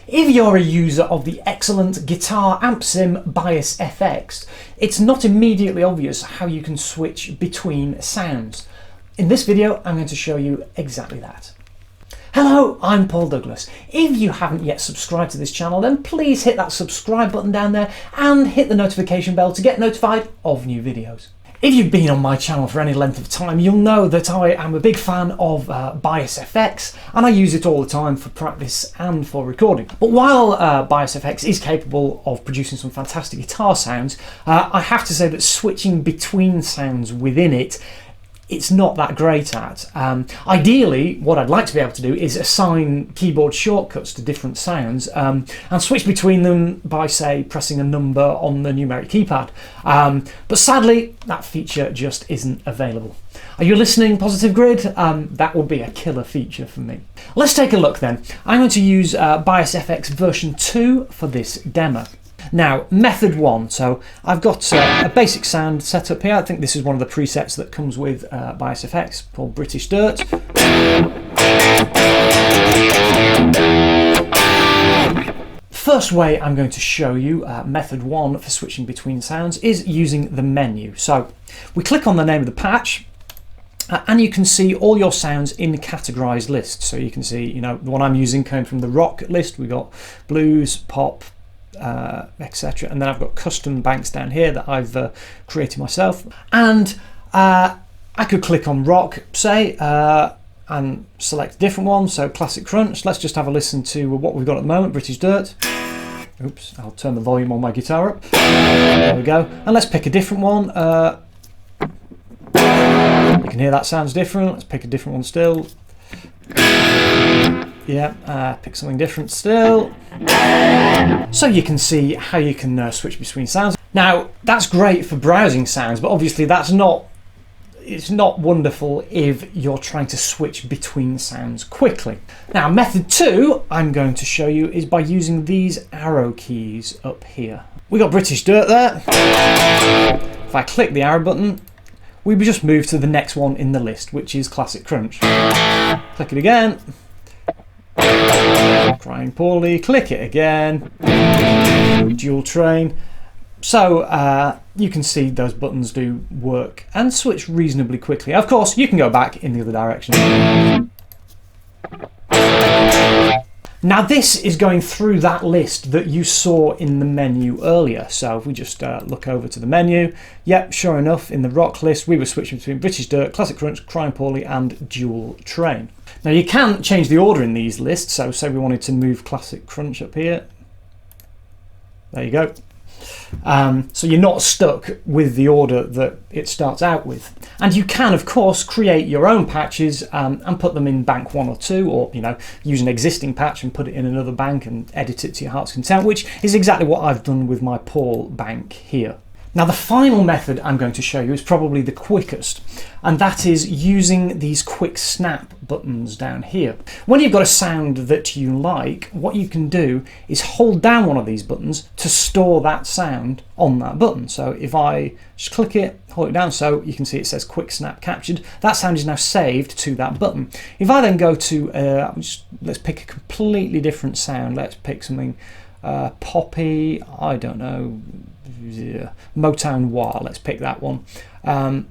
If you're a user of the excellent Guitar Amp Sim Bias FX, it's not immediately obvious how you can switch between sounds. In this video, I'm going to show you exactly that. Hello, I'm Paul Douglas. If you haven't yet subscribed to this channel, then please hit that subscribe button down there and hit the notification bell to get notified of new videos. If you've been on my channel for any length of time, you'll know that I am a big fan of Bias FX, and I use it all the time for practice and for recording. But while Bias FX is capable of producing some fantastic guitar sounds, I have to say that switching between sounds within it's not that great at. Ideally, what I'd like to be able to do is assign keyboard shortcuts to different sounds and switch between them by, say, pressing a number on the numeric keypad. But sadly, that feature just isn't available. Are you listening, Positive Grid? That would be a killer feature for me. Let's take a look then. I'm going to use Bias FX version 2 for this demo. Now, method 1, so I've got a basic sound set up here. I think this is one of the presets that comes with Bias FX called British Dirt. First way I'm going to show you method 1 for switching between sounds is using the menu. So we click on the name of the patch and you can see all your sounds in categorized lists. So you can see, you know, the one I'm using came from the rock list. We got blues, pop, etc. And then I've got custom banks down here that I've created myself, and I could click on rock, say, and select a different one. So classic crunch. Let's just have a listen to what we've got at the moment, British Dirt. Oops, I'll turn the volume on my guitar up. There we go. And let's pick a different one. You can hear that sounds different. Let's pick a different one still. Yeah, pick something different still. So you can see how you can switch between sounds. Now, that's great for browsing sounds, but obviously it's not wonderful if you're trying to switch between sounds quickly. Now, method 2 I'm going to show you is by using these arrow keys up here. We got British Dirt there. If I click the arrow button, we just move to the next one in the list, which is Classic Crunch. Click it again. Crying Poorly, click it again. Dual Train. So you can see those buttons do work and switch reasonably quickly. Of course, you can go back in the other direction. Now this is going through that list that you saw in the menu earlier. So if we just look over to the menu, yep, sure enough, in the rock list we were switching between British Dirt, Classic Crunch, Crying Poorly and Dual Train. Now you can change the order in these lists, so say we wanted to move Classic Crunch up here. There you go. So you're not stuck with the order that it starts out with. And you can, of course, create your own patches and put them in bank 1 or 2, or, you know, use an existing patch and put it in another bank and edit it to your heart's content, which is exactly what I've done with my Paul bank here. Now the final method I'm going to show you is probably the quickest, and that is using these quick snap buttons down here. When you've got a sound that you like, what you can do is hold down one of these buttons to store that sound on that button. So if I just click it, hold it down, so you can see it says quick snap captured, that sound is now saved to that button. If I then go to, let's pick a completely different sound, let's pick something poppy, I don't know, Motown Wah, let's pick that one. And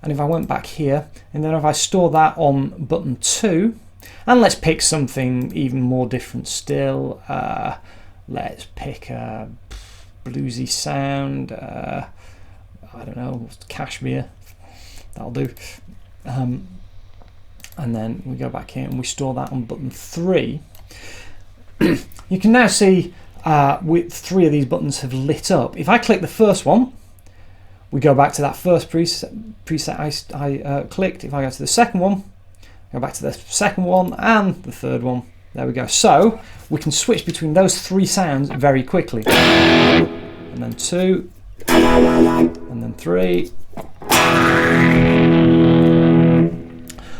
if I went back here, and then if I store that on button 2, and let's pick something even more different still, let's pick a bluesy sound, I don't know, Kashmir, that'll do. And then we go back here and we store that on button 3. You can now see with 3 of these buttons have lit up. If I click the first one, we go back to that first preset I clicked. If I go to the second one, go back to the second one and the third one. There we go. So we can switch between those 3 sounds very quickly. And then 2, and then 3.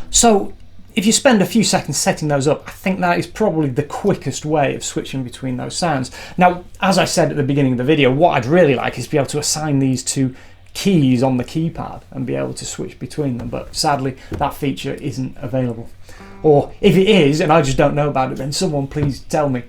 So if you spend a few seconds setting those up, I think that is probably the quickest way of switching between those sounds. Now, as I said at the beginning of the video, what I'd really like is to be able to assign these to keys on the keypad and be able to switch between them, but sadly that feature isn't available. Or if it is and I just don't know about it, then someone please tell me.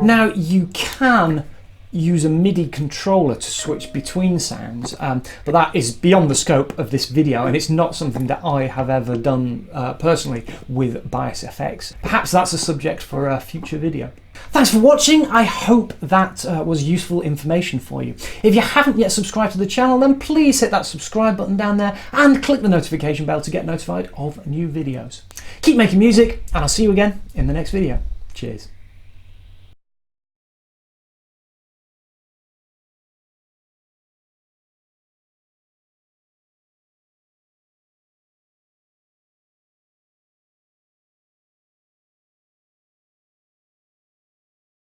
Now you can use a MIDI controller to switch between sounds, but that is beyond the scope of this video, and it's not something that I have ever done personally with Bias FX. Perhaps that's a subject for a future video. Thanks for watching. I hope that was useful information for you. If you haven't yet subscribed to the channel, then please hit that subscribe button down there and click the notification bell to get notified of new videos. Keep making music, and I'll see you again in the next video. Cheers.